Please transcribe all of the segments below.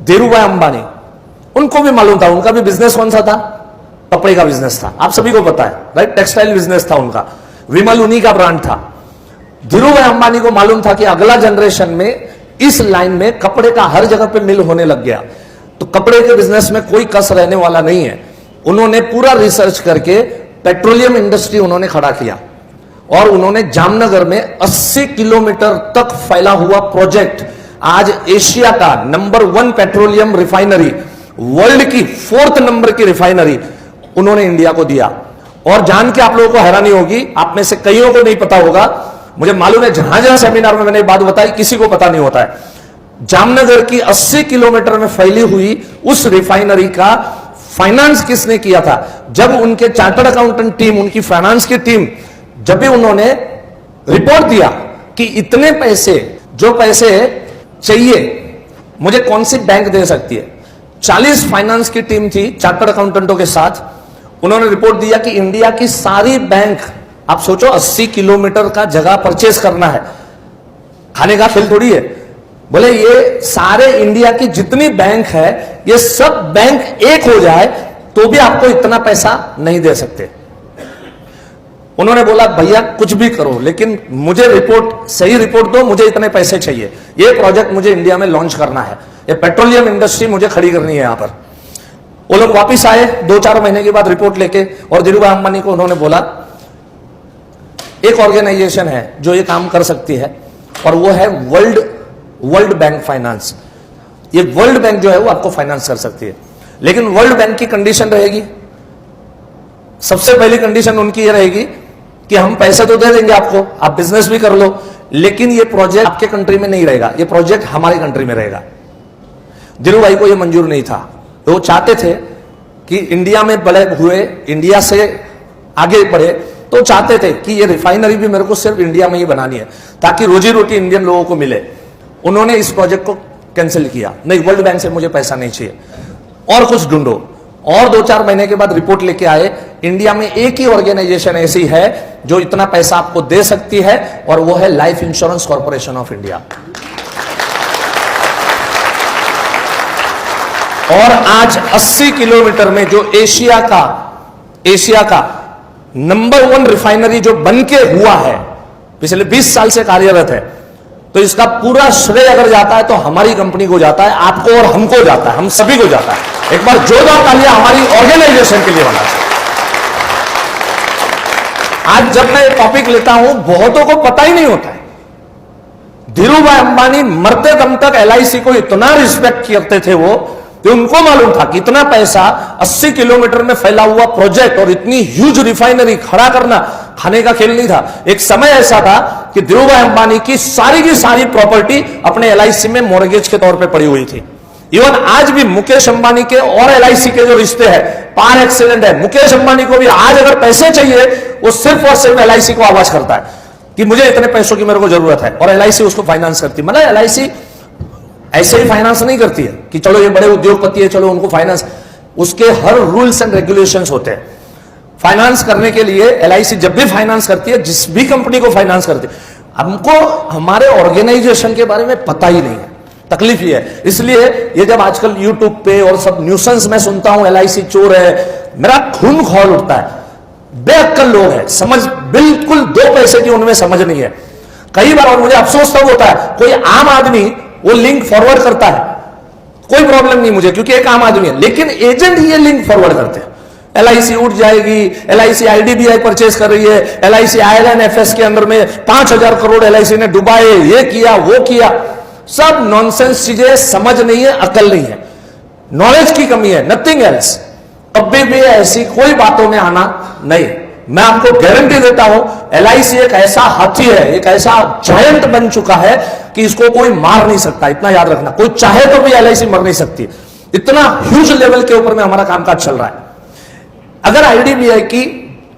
धीरूभाई अंबानी, उनको भी मालूम था, उनका भी बिजनेस कौन सा था? कपड़े का बिजनेस था, आप सभी को पता है, राइट? टेक्सटाइल बिजनेस था उनका, विमल उन्हीं का ब्रांड था। धीरूभाई अंबानी को मालूम था कि अगला जनरेशन में इस लाइन में कपड़े का हर जगह पे मिल होने लग गया, तो कपड़े के बिजनेस में कोई कस रहने वाला नहीं है। उन्होंने पूरा रिसर्च करके पेट्रोलियम इंडस्ट्री उन्होंने खड़ा किया और उन्होंने जामनगर में 80 किलोमीटर तक फैला हुआ प्रोजेक्ट, आज एशिया का नंबर 1 पेट्रोलियम रिफाइनरी, वर्ल्ड की 4th नंबर की रिफाइनरी उन्होंने इंडिया को दिया। और जान के आप लोगों को हैरानी होगी, आप में से कईयों को नहीं पता होगा, मुझे मालूम है जहां जहां सेमिनार में मैंने बात बताई किसी को पता नहीं होता है, जामनगर की 80 किलोमीटर में फैली हुई उस रिफाइनरी का फाइनेंस किसने किया था? जब उनके चार्टर्ड अकाउंटेंट टीम, उनकी फाइनेंस की टीम, जब भी उन्होंने रिपोर्ट दिया कि इतने पैसे, जो पैसे चाहिए मुझे कौन सी बैंक दे सकती है, 40 फाइनेंस की टीम थी चार्टर्ड अकाउंटेंटों के साथ, उन्होंने रिपोर्ट दिया कि इंडिया की सारी बैंक, आप सोचो 80 किलोमीटर का जगह परचेस करना है, खाने का खेल थोड़ी है, बोले ये सारे इंडिया की जितनी बैंक है ये सब बैंक एक हो जाए तो भी आपको इतना पैसा नहीं दे सकते। उन्होंने बोला भैया कुछ भी करो लेकिन मुझे रिपोर्ट, सही रिपोर्ट दो, मुझे इतने पैसे चाहिए, ये प्रोजेक्ट मुझे इंडिया में लॉन्च करना है, ये पेट्रोलियम इंडस्ट्री मुझे खड़ी करनी है यहां पर। वो लोग वापिस आए 2-4 महीने के बाद रिपोर्ट लेके, और धीरूभाई अंबानी को उन्होंने बोला एक ऑर्गेनाइजेशन है जो ये काम कर सकती है और वो है वर्ल्ड बैंक फाइनेंस। ये वर्ल्ड बैंक जो है वो आपको फाइनेंस कर सकती है, लेकिन वर्ल्ड बैंक की कंडीशन रहेगी, सबसे पहली कंडीशन उनकी ये रहेगी कि हम पैसे तो दे देंगे आपको, आप बिजनेस भी कर लो, लेकिन ये प्रोजेक्ट आपके कंट्री में नहीं रहेगा, ये प्रोजेक्ट हमारी कंट्री में रहेगा। धीरूभाई को ये मंजूर नहीं था, तो वो चाहते थे कि इंडिया में बड़े हुए, इंडिया से आगे बढ़े, तो चाहते थे कि ये रिफाइनरी भी मेरे को सिर्फ इंडिया में ही बनानी है ताकि रोजी रोटी इंडियन लोगों को मिले। उन्होंने इस प्रोजेक्ट को कैंसिल किया, नहीं वर्ल्ड बैंक से मुझे पैसा नहीं चाहिए, और कुछ ढूंढो। और 2-4 महीने के बाद रिपोर्ट लेके आए, इंडिया में एक ही ऑर्गेनाइजेशन ऐसी है जो इतना पैसा आपको दे सकती है, और वो है life Insurance Corporation of India. और आज 80 किलोमीटर में जो एशिया का नंबर 1 रिफाइनरी जो बनके हुआ है, पिछले 20 साल से कार्यरत है, तो इसका पूरा श्रेय अगर जाता है तो हमारी कंपनी को जाता है, आपको और हमको जाता है, हम सभी को जाता है। एक बार जोरदार तालियां हमारी ऑर्गेनाइजेशन के लिए होना चाहिए। आज जब मैं टॉपिक लेता हूं बहुतों को पता ही नहीं होता है, धीरूभाई अंबानी मरते दम तक LIC को इतना रिस्पेक्ट करते थे वो, कि उनको मालूम था कि इतना पैसा 80 किलोमीटर में फैला हुआ प्रोजेक्ट और इतनी ह्यूज रिफाइनरी खड़ा करना खाने का खेल नहीं था। एक समय ऐसा था कि धीरूभाई अंबानी की सारी प्रॉपर्टी अपने LIC में मॉर्गेज के तौर पे पड़ी हुई थी। इवन आज भी मुकेश अंबानी के और LIC के जो रिश्ते हैं पार एक्सीलेंट है। मुकेश अंबानी को भी आज अगर पैसे चाहिए, वो सिर्फ और सिर्फ LIC को आवाज करता है कि मुझे इतने पैसों की मेरे को जरूरत है, और LIC उसको फाइनेंस करती है। मतलब LIC ऐसे ही फाइनेंस नहीं करती है कि चलो ये बड़े उद्योगपति है चलो उनको फाइनेंस, उसके हर रूल्स एंड रेगुलेशंस होते हैं फाइनेंस करने के लिए। LIC जब भी फाइनेंस करती है, जिस भी कंपनी को फाइनेंस करती है, हमको हमारे ऑर्गेनाइजेशन के बारे में पता ही नहीं है, तकलीफ ये है। इसलिए ये जब आजकल यूट्यूब पे और सब न्यूसेंस में सुनता हूं LIC चोर है, मेरा खून खौल उठता है। बेअक्ल लोग हैं, समझ बिल्कुल 2 पैसे की उनमें समझ नहीं है। कई बार और मुझे अफसोस तब होता है, कोई आम आदमी वो लिंक फॉरवर्ड करता है, कोई प्रॉब्लम नहीं मुझे क्योंकि एक आम आदमी है, लेकिन एजेंट ये लिंक फॉरवर्ड करते हैं। LIC उठ जाएगी, LIC IDBI परचेज कर रही है, LIC ILNFS के अंदर में 5000 करोड़ LIC ने डुबाए, ये किया वो किया, सब नॉनसेंस चीजें, समझ नहीं है, अकल नहीं है, नॉलेज की कमी है, नथिंग एल्स। कभी भी ऐसी कोई बातों में आना नहीं। मैं आपको गारंटी देता हूं LIC एक ऐसा हाथी है, एक ऐसा जायंट बन चुका है कि इसको कोई मार नहीं सकता, इतना याद रखना। कोई चाहे तो भी LIC मर नहीं सकती, इतना ह्यूज लेवल के ऊपर में हमारा कामकाज चल रहा है। अगर IDBI की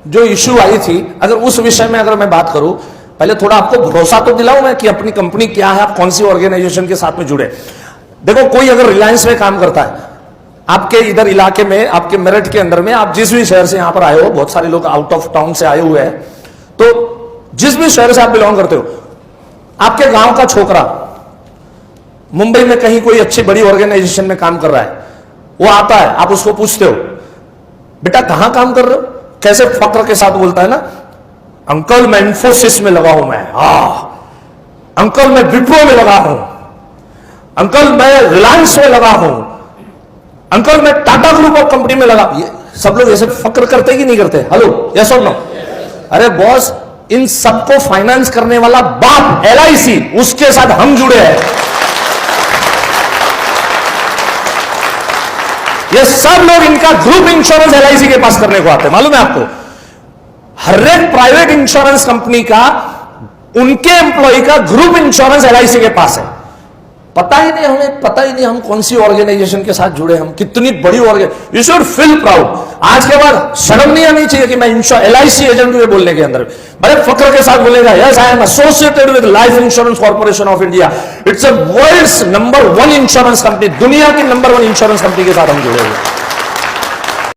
जो इश्यू आई थी, अगर उस विषय में अगर मैं बात करूं, पहले थोड़ा आपको भरोसा तो दिलाऊं मैं कि अपनी कंपनी क्या है, आप कौन सी ऑर्गेनाइजेशन के साथ में जुड़े। देखो, कोई अगर रिलायंस में काम करता है, आपके इधर इलाके में, आपके मेरठ के अंदर में, आप जिस भी शहर से यहां पर आए हो, बहुत सारे लोग आउट ऑफ टाउन से आए हुए हैं, तो जिस भी शहर से आप बिलोंग करते हो, आपके गांव का छोकरा मुंबई में कहीं कोई अच्छी बड़ी ऑर्गेनाइजेशन में काम कर रहा है, वो आता है, आप उसको पूछते हो बेटा कहां काम कर रहे हो, कैसे फक्र के साथ बोलता है ना, अंकल मैं इंफोसिस में लगा हूं, मैं अंकल मैं विप्रो में लगा हूं, अंकल मैं रिलायंस में लगा हूं, अंकल मैं टाटा ग्रुप ऑफ कंपनी में लगा। ये सब लोग ऐसे फक्र करते कि नहीं करते? हेलो, यस और नो? अरे बॉस, इन सबको फाइनेंस करने वाला बाप LIC, उसके साथ हम जुड़े हैं। ये सब लोग इनका ग्रुप इंश्योरेंस LIC के पास करने को आते हैं, मालूम है आपको? हर एक प्राइवेट इंश्योरेंस कंपनी का, उनके एम्प्लॉय का ग्रुप इंश्योरेंस LIC के पास है। पता ही नहीं, हमें पता ही नहीं हम कौन सी ऑर्गेनाइजेशन के साथ जुड़े, हम कितनी बड़ी organization. You should feel proud. आज के बाद शर्म नहीं आनी चाहिए कि मैं LIC एजेंट हूं बोलने के अंदर, बड़े फक्र के साथ बोलेगा, yes I am associated with Life Insurance Corporation of India, it's a world's number 1 insurance company, दुनिया की नंबर 1 इंश्योरेंस कंपनी के साथ हम जुड़े हुए।